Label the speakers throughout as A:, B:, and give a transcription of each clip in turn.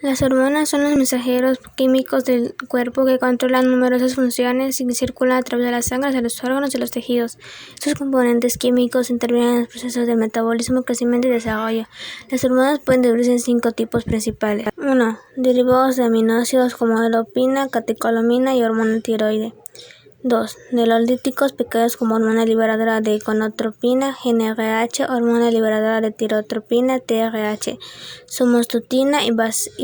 A: Las hormonas son los mensajeros químicos del cuerpo que controlan numerosas funciones y circulan a través de la sangre hacia los órganos y los tejidos. Estos componentes químicos intervienen en los procesos del metabolismo, crecimiento y desarrollo. Las hormonas pueden dividirse en 5 tipos principales. 1. Derivados de aminoácidos como leucopina, catecolamina y hormona tiroide. 2. Neolíticos pequeños como hormona liberadora de gonadotropina, GnRH, hormona liberadora de tirotropina, TRH, somatostatina y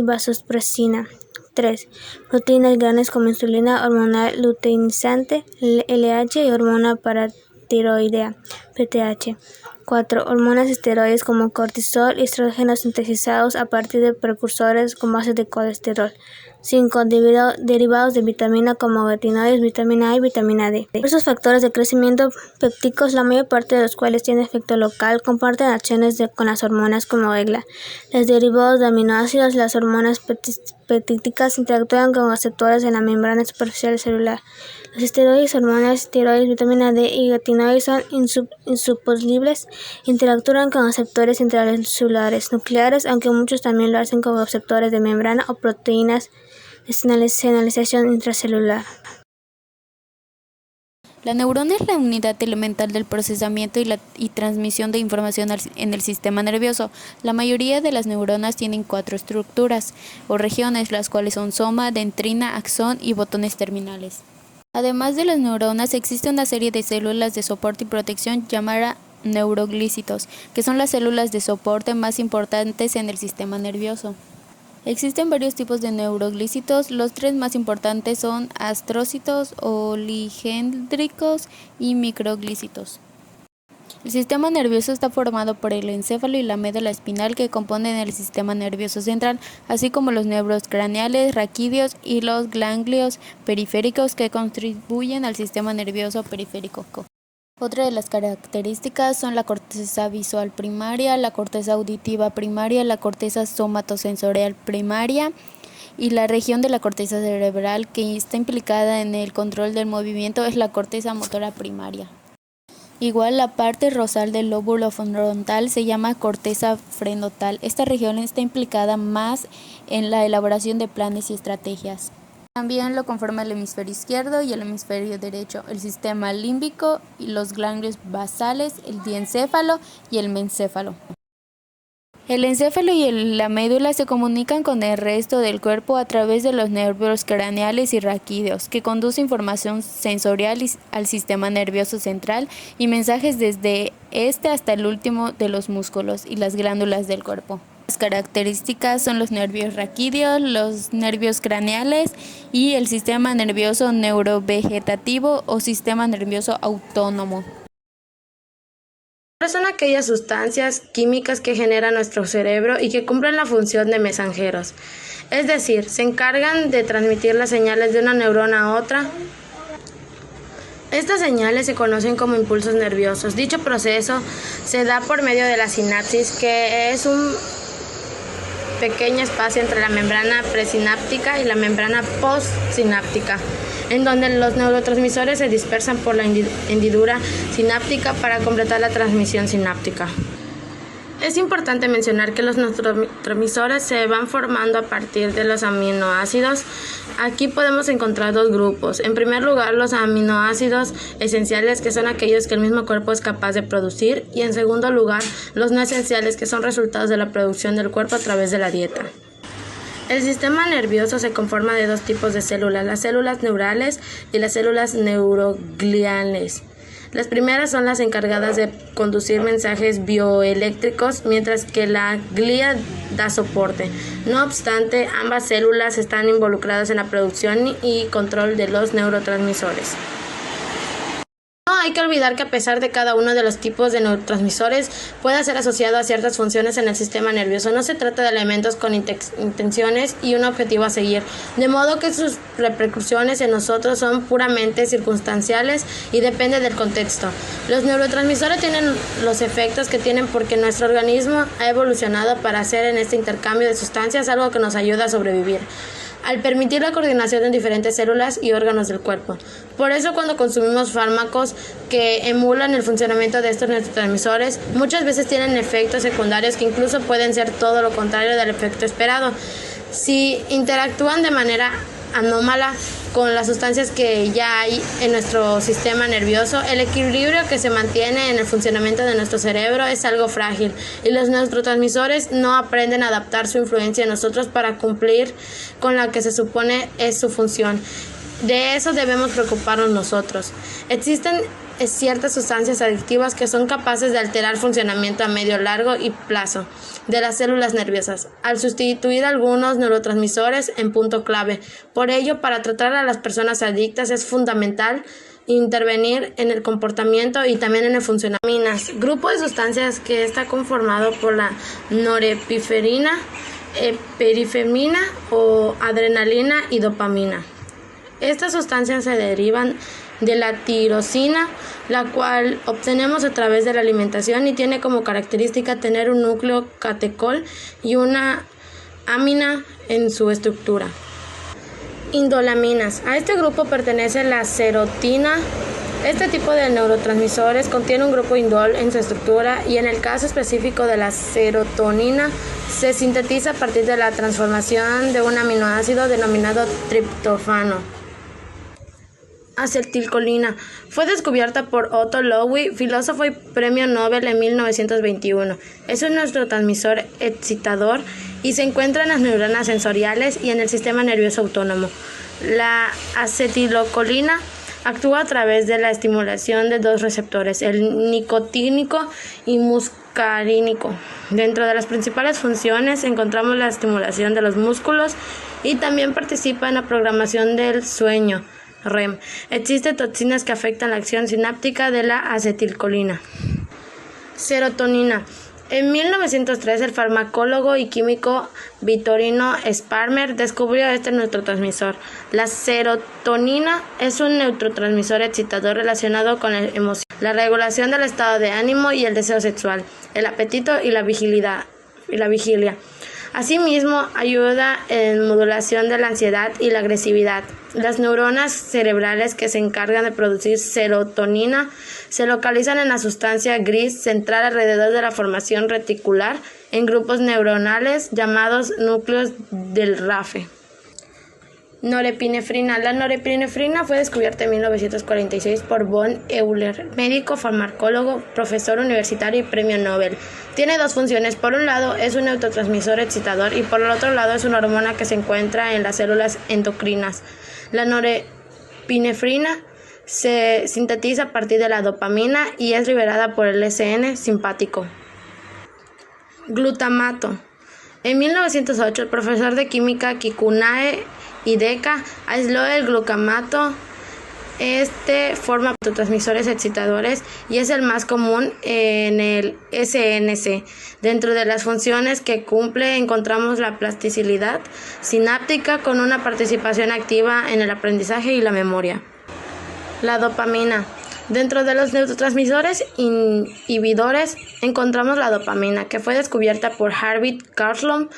A: vasopresina. 3. Proteínas grandes como insulina, hormona luteinizante, LH y hormona paratiroidea, PTH. 4. Hormonas esteroides como cortisol y estrógenos sintetizados a partir de precursores con base de colesterol. 5. Derivados de vitamina como retinoides, vitamina A y vitamina D. Estos factores de crecimiento pépticos, la mayor parte de los cuales tienen efecto local, comparten acciones con las hormonas como regla. Los derivados de aminoácidos, las hormonas pépticas interactúan con receptores en la membrana superficial celular. Los esteroides, hormonas tiroides, vitamina D y retinoides son insuponibles, interactúan con receptores intracelulares nucleares, aunque muchos también lo hacen con receptores de membrana o proteínas de señalización intracelular.
B: La neurona es la unidad elemental del procesamiento y transmisión de información en el sistema nervioso. La mayoría de las neuronas tienen 4 estructuras o regiones, las cuales son soma, dendrina, axón y botones terminales. Además de las neuronas, existe una serie de células de soporte y protección llamada neuroglícidos, que son las células de soporte más importantes en el sistema nervioso. Existen varios tipos de neuroglícidos. Los 3 más importantes son astrócitos, oligéndricos y microglícidos. El sistema nervioso está formado por el encéfalo y la médula espinal que componen el sistema nervioso central, así como los nervios craneales, raquídeos y los ganglios periféricos que contribuyen al sistema nervioso periférico. Otra de las características son la corteza visual primaria, la corteza auditiva primaria, la corteza somatosensorial primaria y la región de la corteza cerebral que está implicada en el control del movimiento es la corteza motora primaria. Igual la parte rosal del lóbulo frontal se llama corteza frontal. Esta región está implicada más en la elaboración de planes y estrategias. También lo conforma el hemisferio izquierdo y el hemisferio derecho, el sistema límbico y los ganglios basales, el diencéfalo y el mesencéfalo. El encéfalo y la médula se comunican con el resto del cuerpo a través de los nervios craneales y raquídeos, que conducen información sensorial al sistema nervioso central y mensajes desde este hasta el último de los músculos y las glándulas del cuerpo. Las características son los nervios raquídeos, los nervios craneales y el sistema nervioso neurovegetativo o sistema nervioso autónomo.
C: ¿Cuáles son aquellas sustancias químicas que genera nuestro cerebro y que cumplen la función de mensajeros? Es decir, se encargan de transmitir las señales de una neurona a otra. Estas señales se conocen como impulsos nerviosos. Dicho proceso se da por medio de la sinapsis, que es un pequeño espacio entre la membrana presináptica y la membrana postsináptica, en donde los neurotransmisores se dispersan por la hendidura sináptica para completar la transmisión sináptica. Es importante mencionar que los neurotransmisores se van formando a partir de los aminoácidos. Aquí podemos encontrar 2 grupos. En primer lugar, los aminoácidos esenciales, que son aquellos que el mismo cuerpo es capaz de producir, y en segundo lugar, los no esenciales, que son resultados de la producción del cuerpo a través de la dieta. El sistema nervioso se conforma de 2 tipos de células, las células neurales y las células neurogliales. Las primeras son las encargadas de conducir mensajes bioeléctricos, mientras que la glía da soporte. No obstante, ambas células están involucradas en la producción y control de los neurotransmisores. No hay que olvidar que a pesar de cada uno de los tipos de neurotransmisores pueda ser asociado a ciertas funciones en el sistema nervioso, no se trata de elementos con intenciones y un objetivo a seguir, de modo que sus repercusiones en nosotros son puramente circunstanciales y depende del contexto. Los neurotransmisores tienen los efectos que tienen porque nuestro organismo ha evolucionado para hacer en este intercambio de sustancias algo que nos ayuda a sobrevivir, al permitir la coordinación de diferentes células y órganos del cuerpo. Por eso, cuando consumimos fármacos que emulan el funcionamiento de estos neurotransmisores, muchas veces tienen efectos secundarios que incluso pueden ser todo lo contrario del efecto esperado. Si interactúan de manera anómala con las sustancias que ya hay en nuestro sistema nervioso, el equilibrio que se mantiene en el funcionamiento de nuestro cerebro es algo frágil y los neurotransmisores no aprenden a adaptar su influencia en nosotros para cumplir con la que se supone es su función. De eso debemos preocuparnos nosotros. Existen ciertas sustancias adictivas que son capaces de alterar el funcionamiento a medio, largo y plazo de las células nerviosas, al sustituir algunos neurotransmisores en punto clave. Por ello, para tratar a las personas adictas es fundamental intervenir en el comportamiento y también en el funcionamiento. Grupo de sustancias que está conformado por la norepinefrina, epinefrina o adrenalina y dopamina. Estas sustancias se derivan de la tirosina, la cual obtenemos a través de la alimentación y tiene como característica tener un núcleo catecol y una amina en su estructura. Indolaminas. A este grupo pertenece la serotina. Este tipo de neurotransmisores contiene un grupo indol en su estructura y en el caso específico de la serotonina se sintetiza a partir de la transformación de un aminoácido denominado triptófano. Acetilcolina. Fue descubierta por Otto Lowy, filósofo y premio Nobel en 1921. Es un neurotransmisor excitador y se encuentra en las neuronas sensoriales y en el sistema nervioso autónomo. La acetilcolina actúa a través de la estimulación de dos receptores, el nicotínico y muscarínico. Dentro de las principales funciones encontramos la estimulación de los músculos y también participa en la programación del sueño. REM. Existen toxinas que afectan la acción sináptica de la acetilcolina. Serotonina. En 1903, el farmacólogo y químico Vittorino Sparmer descubrió este neurotransmisor. La serotonina es un neurotransmisor excitador relacionado con la emoción, la regulación del estado de ánimo y el deseo sexual, el apetito y la vigilia. Asimismo, ayuda en modulación de la ansiedad y la agresividad. Las neuronas cerebrales que se encargan de producir serotonina se localizan en la sustancia gris central alrededor de la formación reticular en grupos neuronales llamados núcleos del RAFE. Norepinefrina. La norepinefrina fue descubierta en 1946 por von Euler, médico, farmacólogo, profesor universitario y premio Nobel. Tiene dos funciones. Por un lado, es un neurotransmisor excitador y por el otro lado es una hormona que se encuentra en las células endocrinas. La norepinefrina se sintetiza a partir de la dopamina y es liberada por el SN simpático. Glutamato. En 1908, el profesor de química Kikunae Hideka aisló el glutamato. Este forma neurotransmisores excitadores y es el más común en el SNC. Dentro de las funciones que cumple encontramos la plasticidad sináptica con una participación activa en el aprendizaje y la memoria. La dopamina. Dentro de los neurotransmisores inhibidores encontramos la dopamina, que fue descubierta por Arvid Carlsson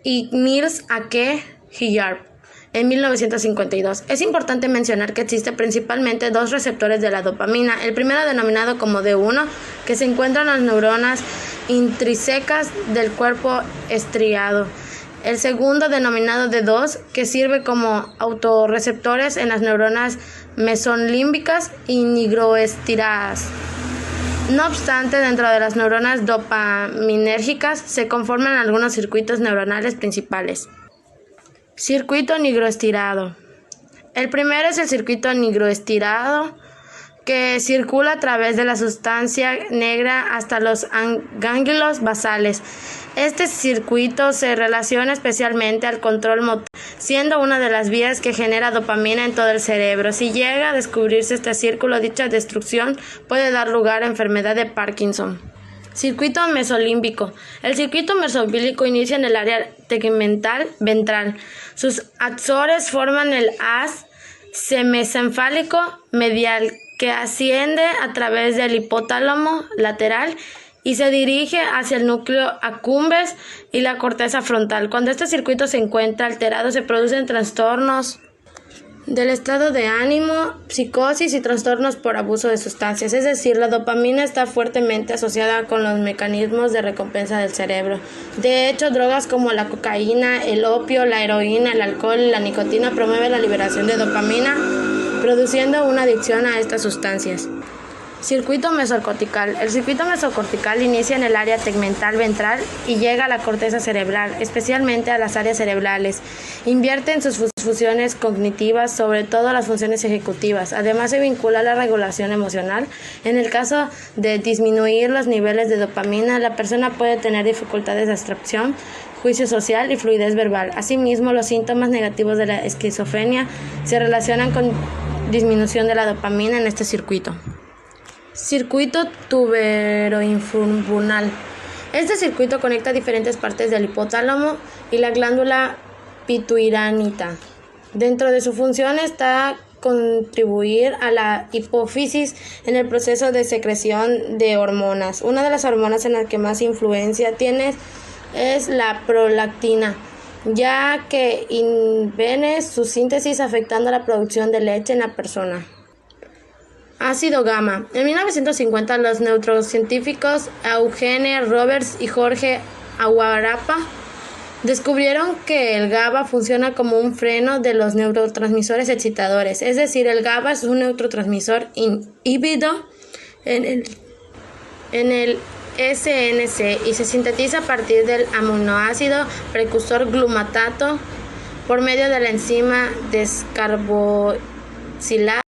C: y Niels Ake Hiljarp en 1952. Es importante mencionar que existen principalmente dos receptores de la dopamina. El primero, denominado como D1, que se encuentra en las neuronas intrínsecas del cuerpo estriado. El segundo, denominado D2, que sirve como autorreceptores en las neuronas mesolímbicas y nigroestiradas. No obstante, dentro de las neuronas dopaminérgicas se conforman algunos circuitos neuronales principales. Circuito nigroestirado. El primero es el circuito nigroestirado, que circula a través de la sustancia negra hasta los ganglios basales. Este circuito se relaciona especialmente al control motor, siendo una de las vías que genera dopamina en todo el cerebro. Si llega a descubrirse este círculo, dicha destrucción puede dar lugar a enfermedad de Parkinson. Circuito mesolímbico. El circuito mesolímbico inicia en el área tegmental ventral. Sus axones forman el haz semesencefálico medial, que asciende a través del hipotálamo lateral y se dirige hacia el núcleo accumbens y la corteza frontal. Cuando este circuito se encuentra alterado, se producen trastornos del estado de ánimo, psicosis y trastornos por abuso de sustancias. Es decir, la dopamina está fuertemente asociada con los mecanismos de recompensa del cerebro. De hecho, drogas como la cocaína, el opio, la heroína, el alcohol y la nicotina promueven la liberación de dopamina, produciendo una adicción a estas sustancias. Circuito mesocortical. El circuito mesocortical inicia en el área tegmental ventral y llega a la corteza cerebral, especialmente a las áreas cerebrales. Invierte en sus funciones cognitivas, sobre todo las funciones ejecutivas. Además, se vincula a la regulación emocional. En el caso de disminuir los niveles de dopamina, la persona puede tener dificultades de abstracción, juicio social y fluidez verbal. Asimismo, los síntomas negativos de la esquizofrenia se relacionan con disminución de la dopamina en este circuito. Circuito tuberoinfrabunal. Este circuito conecta diferentes partes del hipotálamo y la glándula pituitariana. Dentro de su función está contribuir a la hipófisis en el proceso de secreción de hormonas. Una de las hormonas en las que más influencia tiene es la prolactina, ya que inhibe su síntesis afectando la producción de leche en la persona. Ácido gamma. En 1950 los neurocientíficos Eugene Roberts y Jorge Aguarapa descubrieron que el GABA funciona como un freno de los neurotransmisores excitadores, es decir, el GABA es un neurotransmisor inhibido en el SNC y se sintetiza a partir del aminoácido precursor glutamato por medio de la enzima descarboxilasa.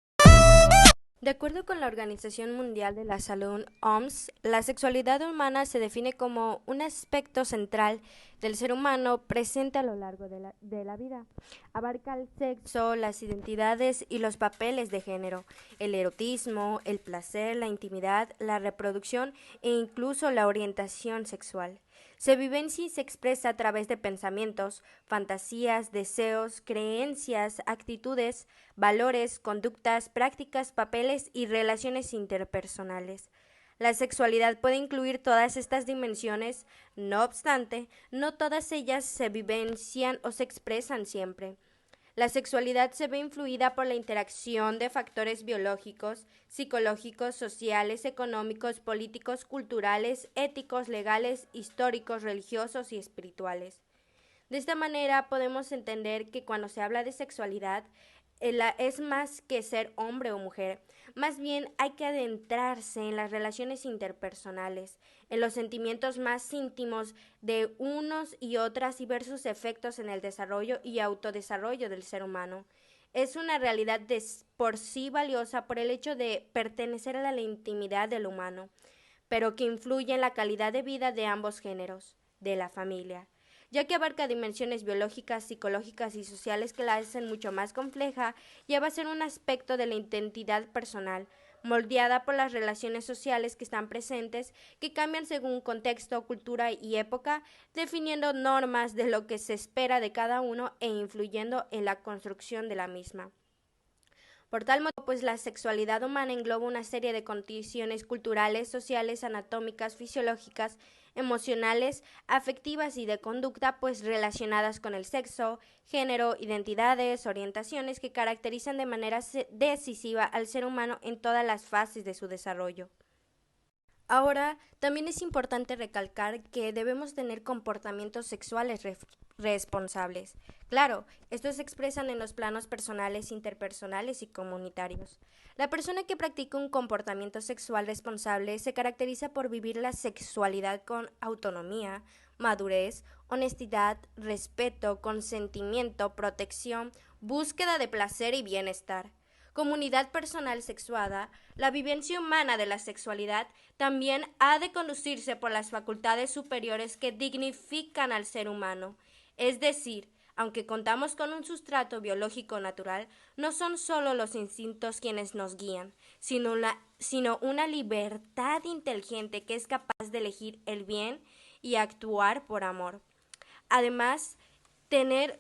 D: De acuerdo con la Organización Mundial de la Salud, OMS, la sexualidad humana se define como un aspecto central del ser humano presente a lo largo de la vida. Abarca el sexo, las identidades y los papeles de género, el erotismo, el placer, la intimidad, la reproducción e incluso la orientación sexual. Se vivencia y se expresa a través de pensamientos, fantasías, deseos, creencias, actitudes, valores, conductas, prácticas, papeles y relaciones interpersonales. La sexualidad puede incluir todas estas dimensiones, no obstante, no todas ellas se vivencian o se expresan siempre. La sexualidad se ve influida por la interacción de factores biológicos, psicológicos, sociales, económicos, políticos, culturales, éticos, legales, históricos, religiosos y espirituales. De esta manera podemos entender que cuando se habla de sexualidad, es más que ser hombre o mujer, más bien hay que adentrarse en las relaciones interpersonales, en los sentimientos más íntimos de unos y otras y ver sus efectos en el desarrollo y autodesarrollo del ser humano. Es una realidad por sí valiosa por el hecho de pertenecer a la intimidad del humano, pero que influye en la calidad de vida de ambos géneros, de la familia, ya que abarca dimensiones biológicas, psicológicas y sociales que la hacen mucho más compleja, ya va a ser un aspecto de la identidad personal, moldeada por las relaciones sociales que están presentes, que cambian según contexto, cultura y época, definiendo normas de lo que se espera de cada uno e influyendo en la construcción de la misma. Por tal motivo, pues la sexualidad humana engloba una serie de condiciones culturales, sociales, anatómicas, fisiológicas, emocionales, afectivas y de conducta, pues relacionadas con el sexo, género, identidades, orientaciones que caracterizan de manera decisiva al ser humano en todas las fases de su desarrollo. Ahora, también es importante recalcar que debemos tener comportamientos sexuales responsables. Claro, estos se expresan en los planos personales, interpersonales y comunitarios. La persona que practica un comportamiento sexual responsable se caracteriza por vivir la sexualidad con autonomía, madurez, honestidad, respeto, consentimiento, protección, búsqueda de placer y bienestar. Comunidad personal sexuada, la vivencia humana de la sexualidad también ha de conducirse por las facultades superiores que dignifican al ser humano. Es decir, aunque contamos con un sustrato biológico natural, no son solo los instintos quienes nos guían, sino una libertad inteligente que es capaz de elegir el bien y actuar por amor. Además, tener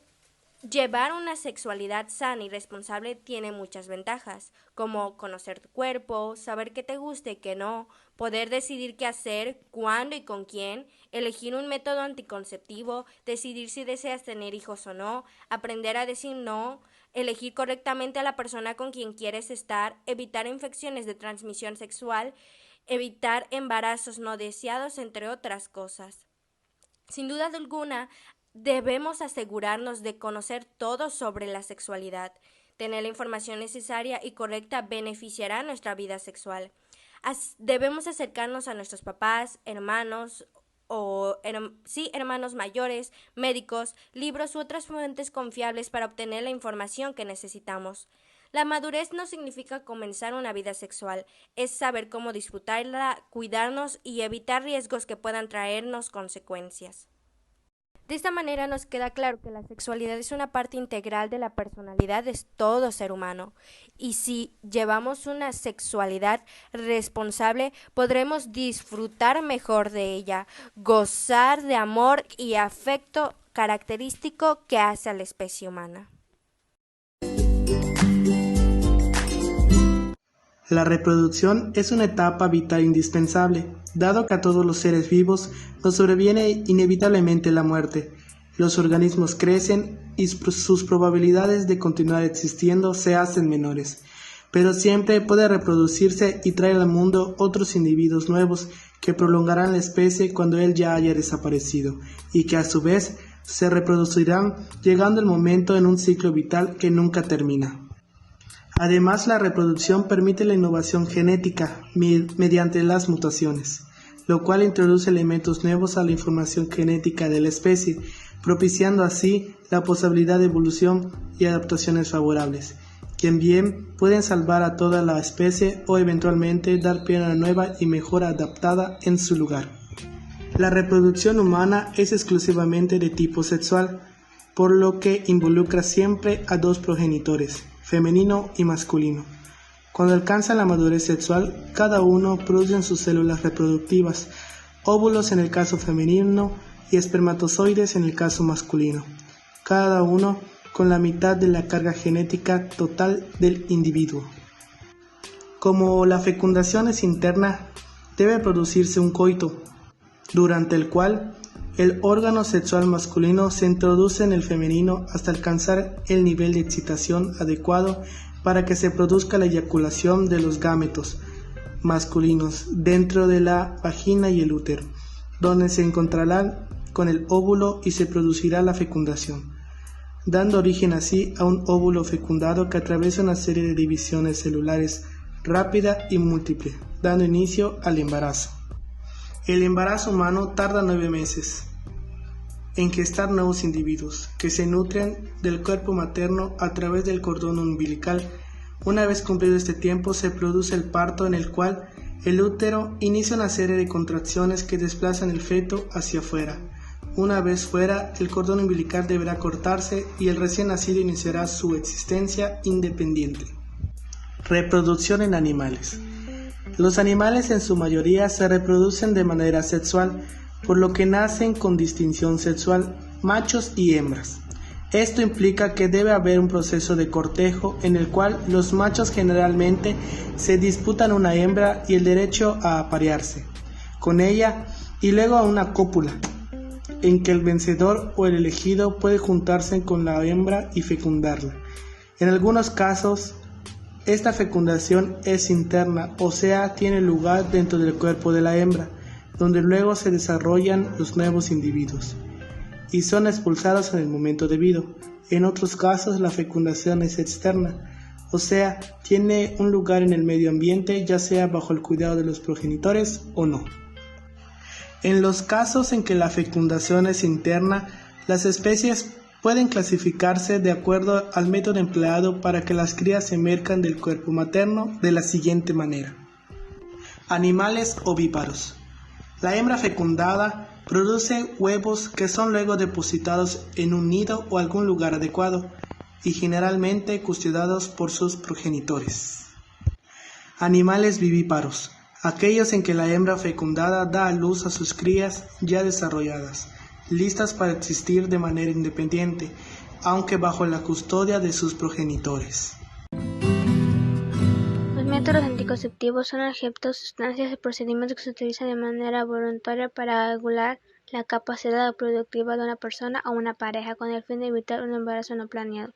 D: Llevar una sexualidad sana y responsable tiene muchas ventajas, como conocer tu cuerpo, saber qué te gusta y qué no, poder decidir qué hacer, cuándo y con quién, elegir un método anticonceptivo, decidir si deseas tener hijos o no, aprender a decir no, elegir correctamente a la persona con quien quieres estar, evitar infecciones de transmisión sexual, evitar embarazos no deseados, entre otras cosas. Sin duda alguna, debemos asegurarnos de conocer todo sobre la sexualidad. Tener la información necesaria y correcta beneficiará nuestra vida sexual. Debemos acercarnos a nuestros papás, hermanos hermanos mayores, médicos, libros u otras fuentes confiables para obtener la información que necesitamos. La madurez no significa comenzar una vida sexual, es saber cómo disfrutarla, cuidarnos y evitar riesgos que puedan traernos consecuencias. De esta manera nos queda claro que la sexualidad es una parte integral de la personalidad de todo ser humano, y si llevamos una sexualidad responsable podremos disfrutar mejor de ella, gozar de amor y afecto característico que hace a la especie humana.
E: La reproducción es una etapa vital indispensable, dado que a todos los seres vivos nos sobreviene inevitablemente la muerte. Los organismos crecen y sus probabilidades de continuar existiendo se hacen menores, pero siempre puede reproducirse y traer al mundo otros individuos nuevos que prolongarán la especie cuando él ya haya desaparecido, y que a su vez se reproducirán llegando el momento en un ciclo vital que nunca termina. Además, la reproducción permite la innovación genética mediante las mutaciones, lo cual introduce elementos nuevos a la información genética de la especie, propiciando así la posibilidad de evolución y adaptaciones favorables, que bien pueden salvar a toda la especie o eventualmente dar pie a una nueva y mejor adaptada en su lugar. La reproducción humana es exclusivamente de tipo sexual, por lo que involucra siempre a dos progenitores, femenino y masculino. Cuando alcanza la madurez sexual, cada uno produce en sus células reproductivas, óvulos en el caso femenino y espermatozoides en el caso masculino, cada uno con la mitad de la carga genética total del individuo. Como la fecundación es interna, debe producirse un coito, durante el cual el órgano sexual masculino se introduce en el femenino hasta alcanzar el nivel de excitación adecuado para que se produzca la eyaculación de los gametos masculinos dentro de la vagina y el útero, donde se encontrarán con el óvulo y se producirá la fecundación, dando origen así a un óvulo fecundado que atraviesa una serie de divisiones celulares rápida y múltiple, dando inicio al embarazo. El embarazo humano tarda 9 meses en gestar nuevos individuos que se nutren del cuerpo materno a través del cordón umbilical. Una vez cumplido este tiempo se produce el parto, en el cual el útero inicia una serie de contracciones que desplazan el feto hacia afuera. Una vez fuera, el cordón umbilical deberá cortarse y el recién nacido iniciará su existencia independiente. Reproducción en animales. Los animales en su mayoría se reproducen de manera sexual, por lo que nacen con distinción sexual, machos y hembras. Esto implica que debe haber un proceso de cortejo en el cual los machos generalmente se disputan una hembra y el derecho a aparearse con ella, y luego a una cópula, en que el vencedor o el elegido puede juntarse con la hembra y fecundarla. En algunos casos, esta fecundación es interna, o sea, tiene lugar dentro del cuerpo de la hembra, donde luego se desarrollan los nuevos individuos y son expulsados en el momento debido. En otros casos, la fecundación es externa, o sea, tiene un lugar en el medio ambiente, ya sea bajo el cuidado de los progenitores o no. En los casos en que la fecundación es interna, las especies pueden clasificarse de acuerdo al método empleado para que las crías emerjan del cuerpo materno de la siguiente manera. Animales ovíparos. La hembra fecundada produce huevos que son luego depositados en un nido o algún lugar adecuado y generalmente custodiados por sus progenitores. Animales vivíparos. Aquellos en que la hembra fecundada da a luz a sus crías ya desarrolladas, listas para existir de manera independiente, aunque bajo la custodia de sus progenitores.
A: Los métodos anticonceptivos son objetos, sustancias y procedimientos que se utilizan de manera voluntaria para regular la capacidad reproductiva de una persona o una pareja con el fin de evitar un embarazo no planeado.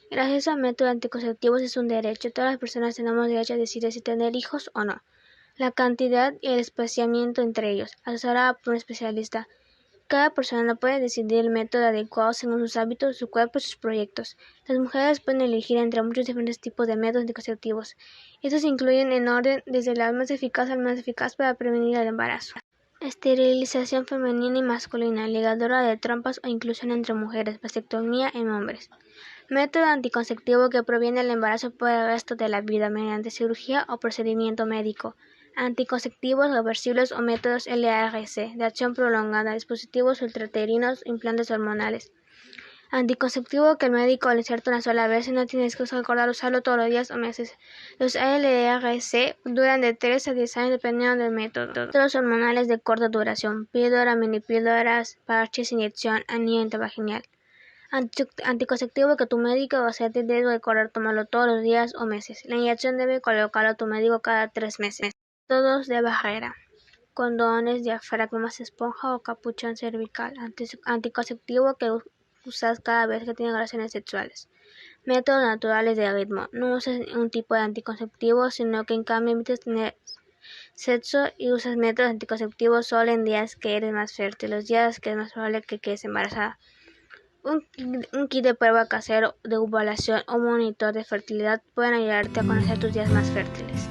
A: El acceso a métodos anticonceptivos es un derecho. Todas las personas tenemos derecho a decidir si tener hijos o no. La cantidad y el espaciamiento entre ellos, asesorada por un especialista. Cada persona puede decidir el método adecuado según sus hábitos, su cuerpo y sus proyectos. Las mujeres pueden elegir entre muchos diferentes tipos de métodos anticonceptivos. Estos incluyen en orden desde el más eficaz al más eficaz para prevenir el embarazo. Esterilización femenina y masculina, ligadura de trompas o inclusión entre mujeres, vasectomía en hombres. Método anticonceptivo que previene el embarazo por el resto de la vida mediante cirugía o procedimiento médico. Anticonceptivos reversibles o métodos LARC, de acción prolongada, dispositivos ultrauterinos, implantes hormonales. Anticonceptivo que el médico le inserta una sola vez y no tienes que recordar usarlo todos los días o meses. Los LARC duran de 3 a 10 años dependiendo del método. Métodos hormonales de corta duración, píldora, minipíldoras, parches, inyección, anillo intravaginal. Anticonceptivo que tu médico o sea te debe recordar tomarlo todos los días o meses. La inyección debe colocarlo tu médico cada 3 meses. Métodos de barrera. Condones, diafragmas, esponja o capuchón cervical. Anticonceptivo que usas cada vez que tienes relaciones sexuales. Métodos naturales de ritmo. No uses un tipo de anticonceptivo, sino que en cambio evites tener sexo y usas métodos anticonceptivos solo en días que eres más fértil, los días que es más probable que quedes embarazada. Un kit de prueba casero de ovulación o monitor de fertilidad pueden ayudarte a conocer tus días más fértiles.